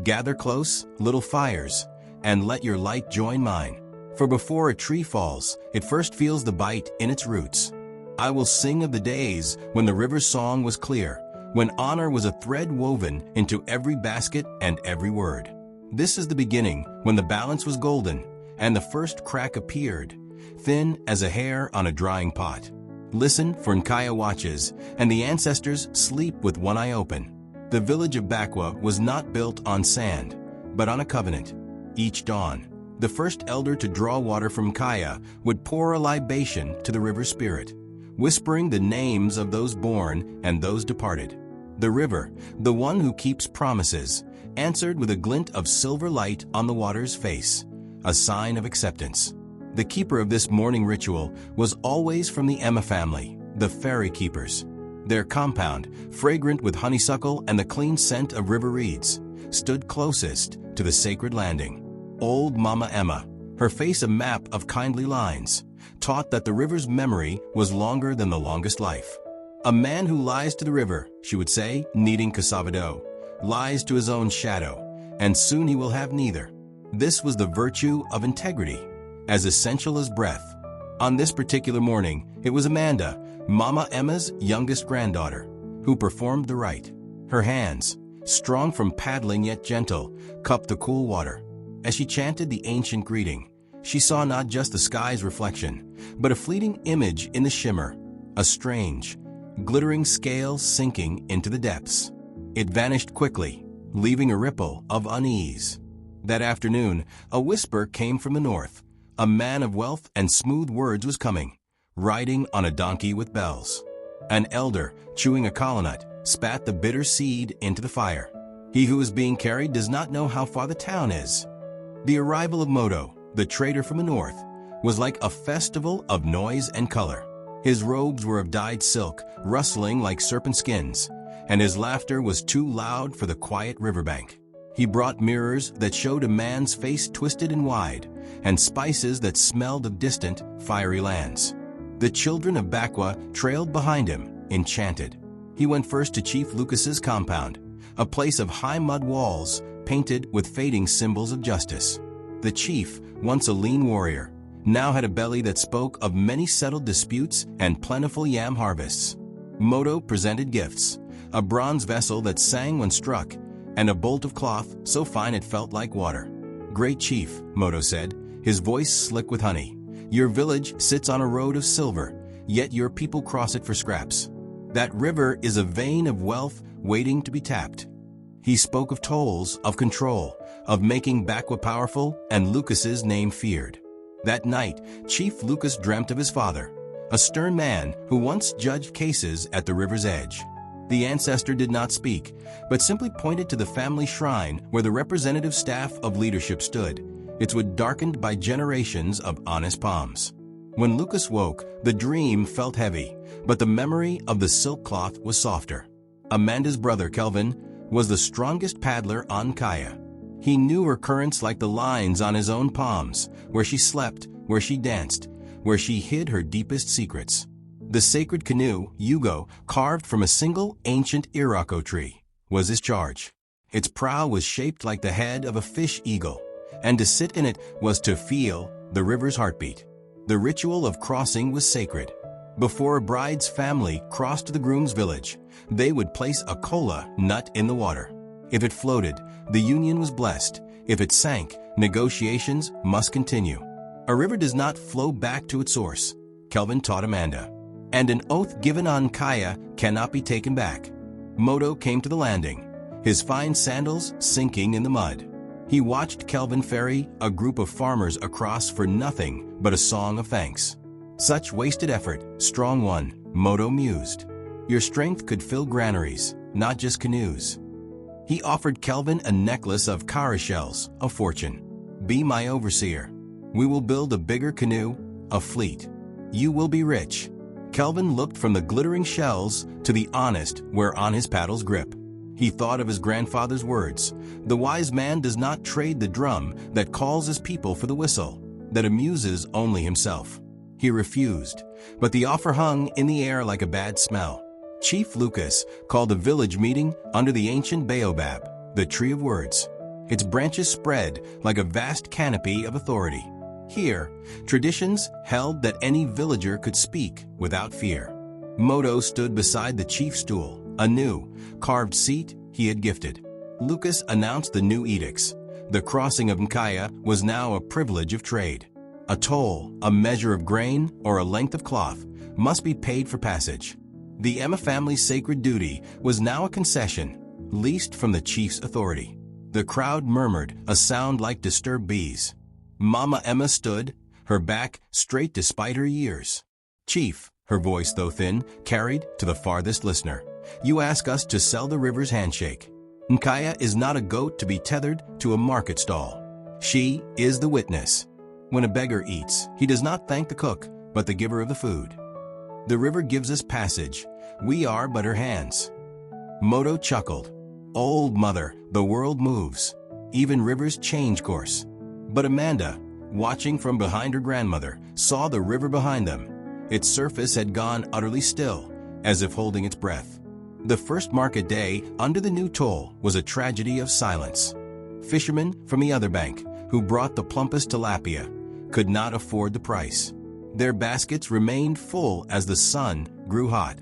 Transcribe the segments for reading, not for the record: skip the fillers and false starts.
Gather close, little fires, and let your light join mine. For before a tree falls, it first feels the bite in its roots. I will sing of the days when the river's song was clear, when honor was a thread woven into every basket and every word. This is the beginning, when the balance was golden, and the first crack appeared, thin as a hair on a drying pot. Listen, for Nkaya watches, and the ancestors sleep with one eye open. The village of Bakwa was not built on sand, but on a covenant. Each dawn, the first elder to draw water from Nkaya would pour a libation to the river spirit, whispering the names of those born and those departed. The river, the one who keeps promises, answered with a glint of silver light on the water's face, a sign of acceptance. The keeper of this morning ritual was always from the Emma family, the ferry-keepers. Their compound, fragrant with honeysuckle and the clean scent of river reeds, stood closest to the sacred landing. Old Mama Emma, her face a map of kindly lines, taught that the river's memory was longer than the longest life. A man who lies to the river, she would say, kneading cassava dough, lies to his own shadow, and soon he will have neither. This was the virtue of integrity, as essential as breath. On this particular morning, it was Amanda, Mama Emma's youngest granddaughter, who performed the rite. Her hands, strong from paddling yet gentle, cupped the cool water. As she chanted the ancient greeting, she saw not just the sky's reflection, but a fleeting image in the shimmer, a strange, glittering scale sinking into the depths. It vanished quickly, leaving a ripple of unease. That afternoon, a whisper came from the north. A man of wealth and smooth words was coming, riding on a donkey with bells. An elder, chewing a kola nut, spat the bitter seed into the fire. He who is being carried does not know how far the town is. The arrival of Moto, the trader from the north, was like a festival of noise and color. His robes were of dyed silk, rustling like serpent skins, and his laughter was too loud for the quiet riverbank. He brought mirrors that showed a man's face twisted and wide, and spices that smelled of distant, fiery lands. The children of Bakwa trailed behind him, enchanted. He went first to Chief Lucas's compound, a place of high mud walls painted with fading symbols of justice. The chief, once a lean warrior, now had a belly that spoke of many settled disputes and plentiful yam harvests. Moto presented gifts, a bronze vessel that sang when struck, and a bolt of cloth so fine it felt like water. "Great chief," Moto said, his voice slick with honey, "your village sits on a road of silver, yet your people cross it for scraps. That river is a vein of wealth waiting to be tapped." He spoke of tolls, of control, of making Bakwa powerful and Lucas's name feared. That night, Chief Lucas dreamt of his father, a stern man who once judged cases at the river's edge. The ancestor did not speak, but simply pointed to the family shrine where the representative staff of leadership stood, its wood darkened by generations of honest palms. When Lucas woke, the dream felt heavy, but the memory of the silk cloth was softer. Amanda's brother, Kelvin, was the strongest paddler on Nkaya. He knew her currents like the lines on his own palms, where she slept, where she danced, where she hid her deepest secrets. The sacred canoe, Yugo, carved from a single ancient iroko tree, was his charge. Its prow was shaped like the head of a fish eagle, and to sit in it was to feel the river's heartbeat. The ritual of crossing was sacred. Before a bride's family crossed the groom's village, they would place a kola nut in the water. If it floated, the union was blessed. If it sank, negotiations must continue. A river does not flow back to its source, Kelvin taught Amanda. And an oath given on Nkaya cannot be taken back. Moto came to the landing, his fine sandals sinking in the mud. He watched Kelvin ferry a group of farmers across for nothing but a song of thanks. "Such wasted effort, strong one," Moto mused. "Your strength could fill granaries, not just canoes." He offered Kelvin a necklace of kara shells, a fortune. "Be my overseer. We will build a bigger canoe, a fleet. You will be rich." Kelvin looked from the glittering shells to the honest whereon his paddles grip. He thought of his grandfather's words, "The wise man does not trade the drum that calls his people for the whistle that amuses only himself." He refused, but the offer hung in the air like a bad smell. Chief Lucas called a village meeting under the ancient baobab, the tree of words. Its branches spread like a vast canopy of authority. Here, traditions held that any villager could speak without fear. Moto stood beside the chief's stool, a new, carved seat he had gifted. Lucas announced the new edicts. The crossing of Nkaya was now a privilege of trade. A toll, a measure of grain, or a length of cloth must be paid for passage. The Emma family's sacred duty was now a concession, leased from the chief's authority. The crowd murmured, a sound like disturbed bees. Mama Emma stood, her back straight despite her years. "Chief," her voice, though thin, carried to the farthest listener, "you ask us to sell the river's handshake. Nkaya is not a goat to be tethered to a market stall. She is the witness. When a beggar eats, he does not thank the cook, but the giver of the food. The river gives us passage. We are but her hands." Moto chuckled. "Old mother, the world moves. Even rivers change course." But Amanda, watching from behind her grandmother, saw the river behind them. Its surface had gone utterly still, as if holding its breath. The first market day under the new toll was a tragedy of silence. Fishermen from the other bank, who brought the plumpest tilapia, could not afford the price. Their baskets remained full as the sun grew hot.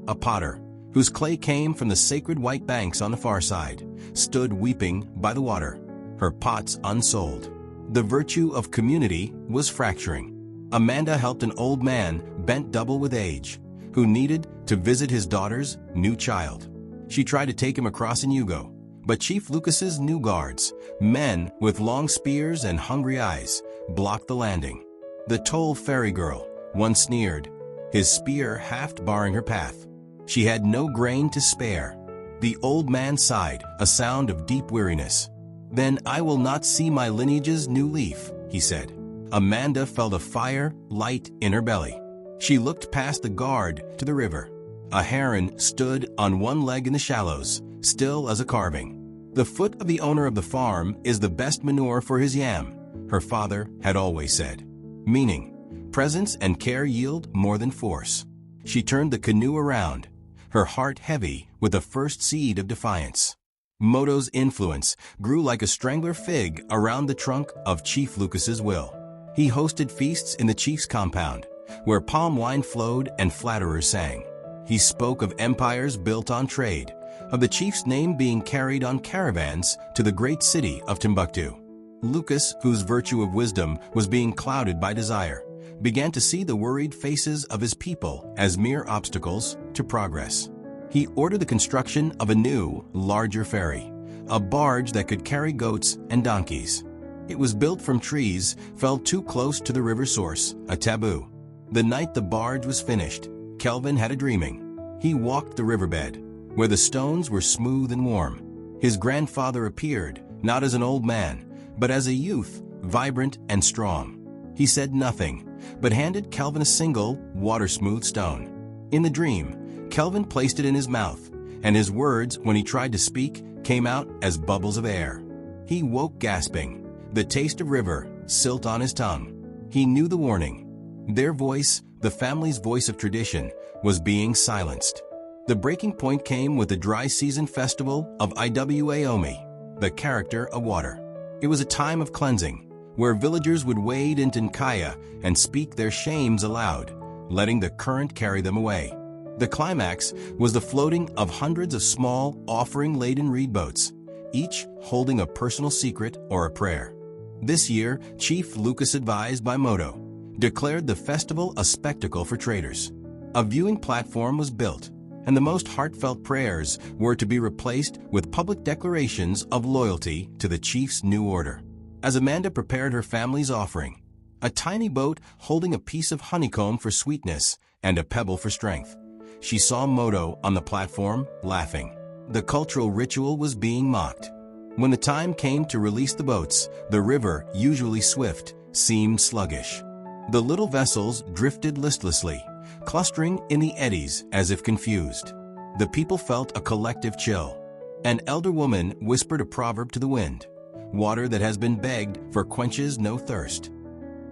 A potter, whose clay came from the sacred white banks on the far side, stood weeping by the water, her pots unsold. The virtue of community was fracturing. Amanda helped an old man bent double with age, who needed to visit his daughter's new child. She tried to take him across in Yugo, but Chief Lucas's new guards, men with long spears and hungry eyes, blocked the landing. The toll ferry girl, one sneered, his spear half barring her path. She had no grain to spare. The old man sighed, a sound of deep weariness. "Then I will not see my lineage's new leaf," he said. Amanda felt a fire light in her belly. She looked past the guard to the river. A heron stood on one leg in the shallows, still as a carving. "The foot of the owner of the farm is the best manure for his yam," her father had always said. Meaning, presence and care yield more than force. She turned the canoe around, her heart heavy with the first seed of defiance. Moto's influence grew like a strangler fig around the trunk of Chief Lucas's will. He hosted feasts in the chief's compound, where palm wine flowed and flatterers sang. He spoke of empires built on trade, of the chief's name being carried on caravans to the great city of Timbuktu. Lucas, whose virtue of wisdom was being clouded by desire, began to see the worried faces of his people as mere obstacles to progress. He ordered the construction of a new, larger ferry, a barge that could carry goats and donkeys. It was built from trees felled too close to the river source, a taboo. The night the barge was finished, Kelvin had a dreaming. He walked the riverbed, where the stones were smooth and warm. His grandfather appeared, not as an old man, but as a youth, vibrant and strong. He said nothing, but handed Kelvin a single, water-smooth stone. In the dream, Kelvin placed it in his mouth, and his words, when he tried to speak, came out as bubbles of air. He woke gasping, the taste of river, silt on his tongue. He knew the warning. Their voice, the family's voice of tradition, was being silenced. The breaking point came with the dry season festival of Iwaomi, the character of water. It was a time of cleansing, where villagers would wade into Nkaya and speak their shames aloud, letting the current carry them away. The climax was the floating of hundreds of small, offering-laden reed boats, each holding a personal secret or a prayer. This year, Chief Lucas, advised by Moto, declared the festival a spectacle for traders. A viewing platform was built, and the most heartfelt prayers were to be replaced with public declarations of loyalty to the chief's new order. As Amanda prepared her family's offering, a tiny boat holding a piece of honeycomb for sweetness and a pebble for strength, she saw Moto on the platform, laughing. The cultural ritual was being mocked. When the time came to release the boats, the river, usually swift, seemed sluggish. The little vessels drifted listlessly, clustering in the eddies as if confused. The people felt a collective chill. An elder woman whispered a proverb to the wind: "Water that has been begged for quenches no thirst."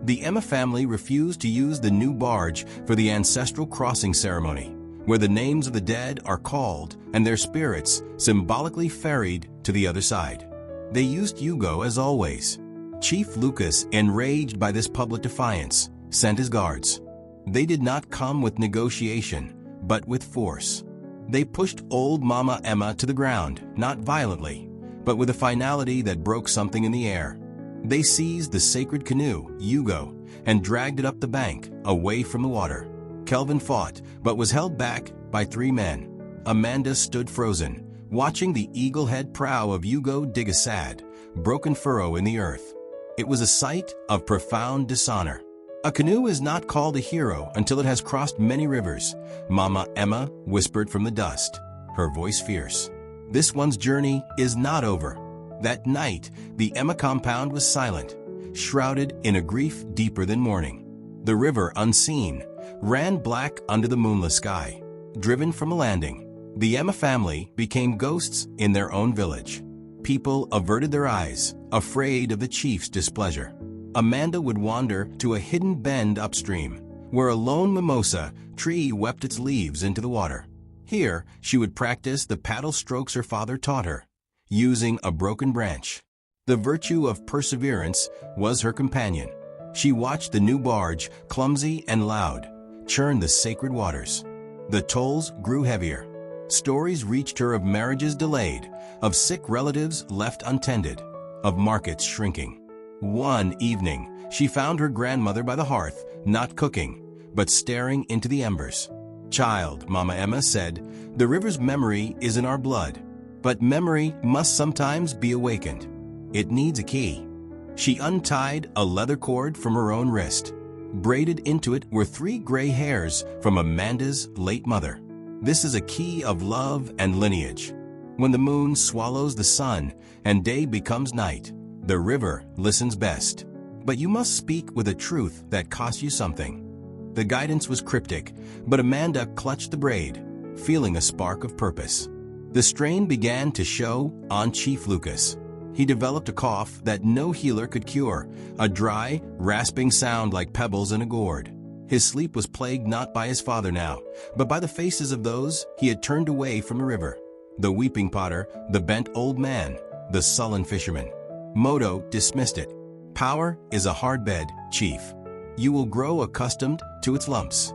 The Emma family refused to use the new barge for the ancestral crossing ceremony, where the names of the dead are called and their spirits symbolically ferried to the other side. They used Hugo as always. Chief Lucas, enraged by this public defiance, sent his guards. They did not come with negotiation, but with force. They pushed old Mama Emma to the ground, not violently, but with a finality that broke something in the air. They seized the sacred canoe, Hugo, and dragged it up the bank, away from the water. Kelvin fought, but was held back by 3 men. Amanda stood frozen, watching the eagle-head prow of Hugo dig a sad, broken furrow in the earth. It was a sight of profound dishonor. A canoe is not called a hero until it has crossed many rivers, Mama Emma whispered from the dust, her voice fierce. This one's journey is not over. That night, the Emma compound was silent, shrouded in a grief deeper than mourning. The river, unseen, ran black under the moonless sky. Driven from a landing, the Emma family became ghosts in their own village. People averted their eyes, afraid of the chief's displeasure. Amanda would wander to a hidden bend upstream, where a lone mimosa tree wept its leaves into the water. Here, she would practice the paddle strokes her father taught her, using a broken branch. The virtue of perseverance was her companion. She watched the new barge, clumsy and loud, churn the sacred waters. The tolls grew heavier. Stories reached her of marriages delayed, of sick relatives left untended, of markets shrinking. One evening, she found her grandmother by the hearth, not cooking, but staring into the embers. "Child," Mama Emma said, "the river's memory is in our blood, but memory must sometimes be awakened. It needs a key." She untied a leather cord from her own wrist. Braided into it were 3 gray hairs from Amanda's late mother. This is a key of love and lineage. When the moon swallows the sun and day becomes night, the river listens best. But you must speak with a truth that costs you something. The guidance was cryptic, but Amanda clutched the braid, feeling a spark of purpose. The strain began to show on Chief Lucas. He developed a cough that no healer could cure, a dry, rasping sound like pebbles in a gourd. His sleep was plagued not by his father now, but by the faces of those he had turned away from the river. The weeping potter, the bent old man, the sullen fisherman. Moto dismissed it. "Power is a hard bed, Chief. You will grow accustomed to its lumps."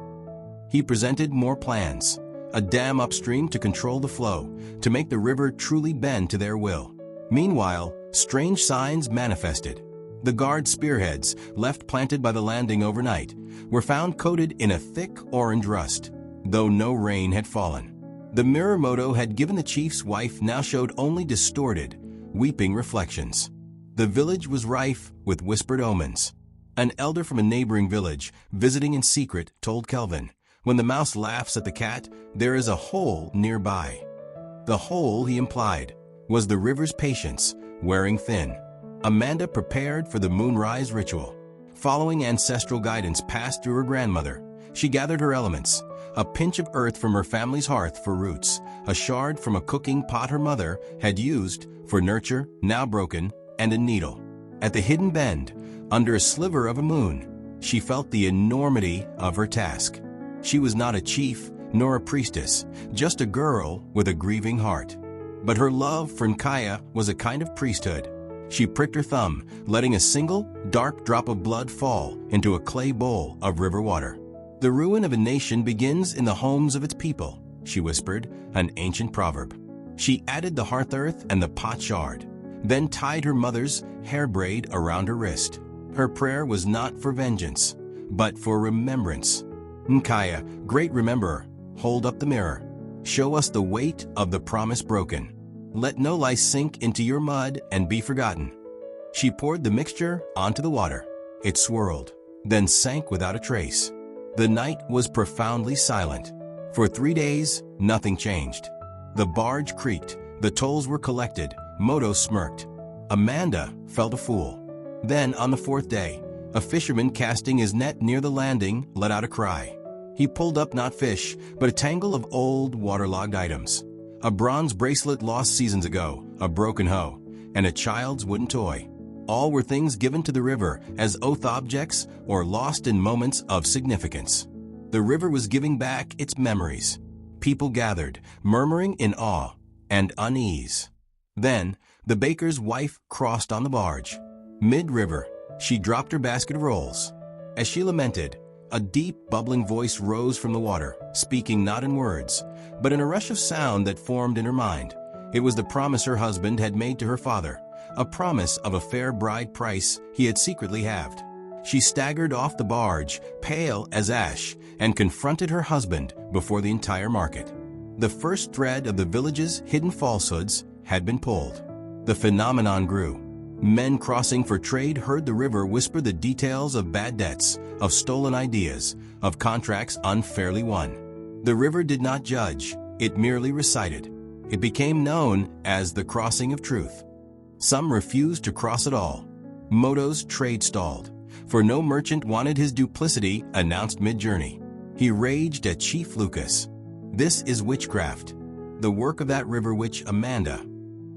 He presented more plans. A dam upstream to control the flow, to make the river truly bend to their will. Meanwhile, strange signs manifested. The guard spearheads, left planted by the landing overnight, were found coated in a thick orange rust, though no rain had fallen. The mirror Moto had given the chief's wife now showed only distorted, weeping reflections. The village was rife with whispered omens. An elder from a neighboring village, visiting in secret, told Kelvin, "When the mouse laughs at the cat, there is a hole nearby." The hole, he implied, was the river's patience, wearing thin. Amanda prepared for the moonrise ritual. Following ancestral guidance passed through her grandmother, she gathered her elements, a pinch of earth from her family's hearth for roots, a shard from a cooking pot her mother had used for nurture, now broken, and a needle. At the hidden bend, under a sliver of a moon, she felt the enormity of her task. She was not a chief, nor a priestess, just a girl with a grieving heart. But her love for Nkaya was a kind of priesthood. She pricked her thumb, letting a single, dark drop of blood fall into a clay bowl of river water. "The ruin of a nation begins in the homes of its people," she whispered, an ancient proverb. She added the hearth earth and the pot shard, then tied her mother's hair braid around her wrist. Her prayer was not for vengeance, but for remembrance. "Nkaya, great rememberer, hold up the mirror. Show us the weight of the promise broken. Let no lie sink into your mud and be forgotten." She poured the mixture onto the water. It swirled, then sank without a trace. The night was profoundly silent. For 3 days, nothing changed. The barge creaked, the tolls were collected, Moto smirked. Amanda felt a fool. Then, on the 4th day, a fisherman casting his net near the landing let out a cry. He pulled up not fish, but a tangle of old, waterlogged items. A bronze bracelet lost seasons ago, a broken hoe, and a child's wooden toy. All were things given to the river as oath objects or lost in moments of significance. The river was giving back its memories. People gathered, murmuring in awe and unease. Then, The baker's wife crossed on the barge. Mid-river, she dropped her basket of rolls. As she lamented, a deep, bubbling voice rose from the water, speaking not in words, but in a rush of sound that formed in her mind. It was the promise her husband had made to her father, a promise of a fair bride price he had secretly halved. She staggered off the barge, pale as ash, and confronted her husband before the entire market. The first thread of the village's hidden falsehoods had been pulled. The phenomenon grew. Men crossing for trade heard the river whisper the details of bad debts, of stolen ideas, of contracts unfairly won. The river did not judge, it merely recited. It became known as the crossing of truth. Some refused to cross at all. Moto's trade stalled, for no merchant wanted his duplicity announced mid-journey. He raged at Chief Lucas. "This is witchcraft, the work of that river witch Amanda."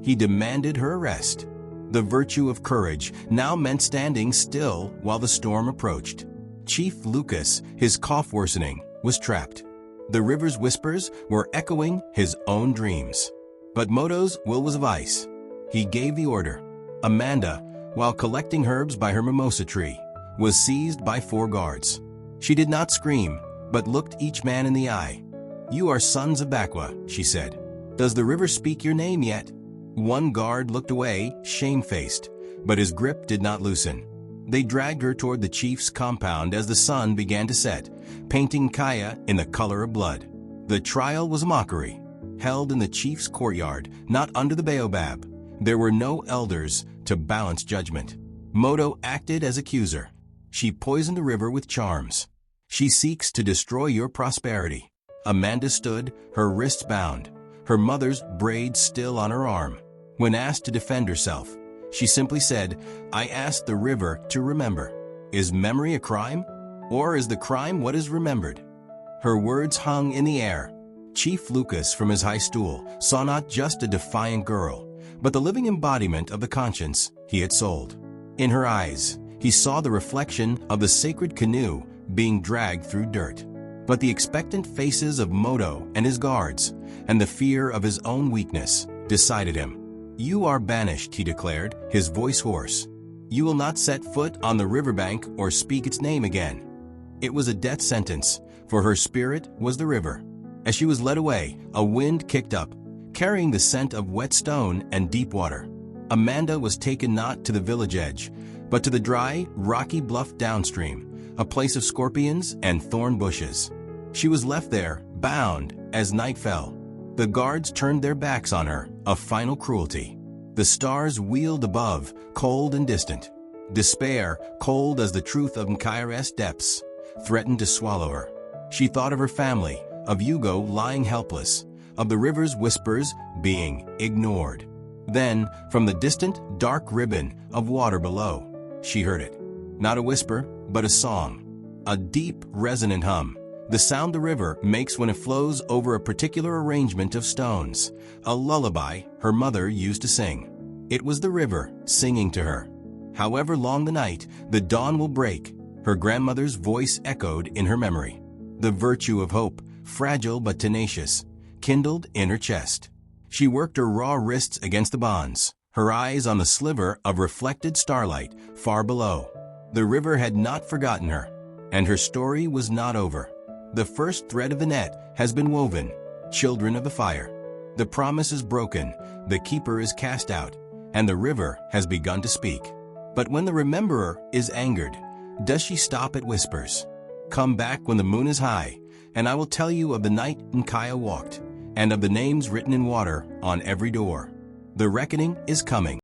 He demanded her arrest. The virtue of courage now meant standing still while the storm approached. Chief Lucas, his cough worsening, was trapped. The river's whispers were echoing his own dreams. But Moto's will was of ice. He gave the order. Amanda, while collecting herbs by her mimosa tree, was seized by 4 guards. She did not scream, but looked each man in the eye. "You are sons of Bakwa," she said. "Does the river speak your name yet?" One guard looked away, shamefaced, but his grip did not loosen. They dragged her toward the chief's compound as the sun began to set, painting Kaya in the color of blood. The trial was a mockery, held in the chief's courtyard, not under the baobab. There were no elders to balance judgment. Moto acted as accuser. She poisoned the river with charms. She seeks to destroy your prosperity. Amanda stood, her wrists bound, her mother's braid still on her arm. When asked to defend herself, she simply said, "I asked the river to remember." Is memory a crime? Or is the crime what is remembered? Her words hung in the air. Chief Lucas from his high stool saw not just a defiant girl, but the living embodiment of the conscience he had sold. In her eyes, he saw the reflection of the sacred canoe being dragged through dirt. But the expectant faces of Moto and his guards, and the fear of his own weakness, decided him. "You are banished," he declared, his voice hoarse. "You will not set foot on the riverbank or speak its name again." It was a death sentence, for her spirit was the river. As she was led away, a wind kicked up, carrying the scent of wet stone and deep water. Amanda was taken not to the village edge, but to the dry, rocky bluff downstream, a place of scorpions and thorn bushes. She was left there, bound, as night fell. The guards turned their backs on her, a final cruelty. The stars wheeled above, cold and distant. Despair, cold as the truth of Nkaire's depths, threatened to swallow her. She thought of her family, of Hugo lying helpless, of the river's whispers being ignored. Then, from the distant, dark ribbon of water below, she heard it. Not a whisper, but a song. A deep, resonant hum. The sound the river makes when it flows over a particular arrangement of stones. A lullaby her mother used to sing. It was the river singing to her. However long the night, the dawn will break. Her grandmother's voice echoed in her memory. The virtue of hope, fragile but tenacious, kindled in her chest. She worked her raw wrists against the bonds, her eyes on the sliver of reflected starlight far below. The river had not forgotten her, and her story was not over. The first thread of the net has been woven, children of the fire. The promise is broken, the keeper is cast out, and the river has begun to speak. But when the rememberer is angered, does she stop at whispers? Come back when the moon is high, and I will tell you of the night Nkaya walked, and of the names written in water on every door. The reckoning is coming.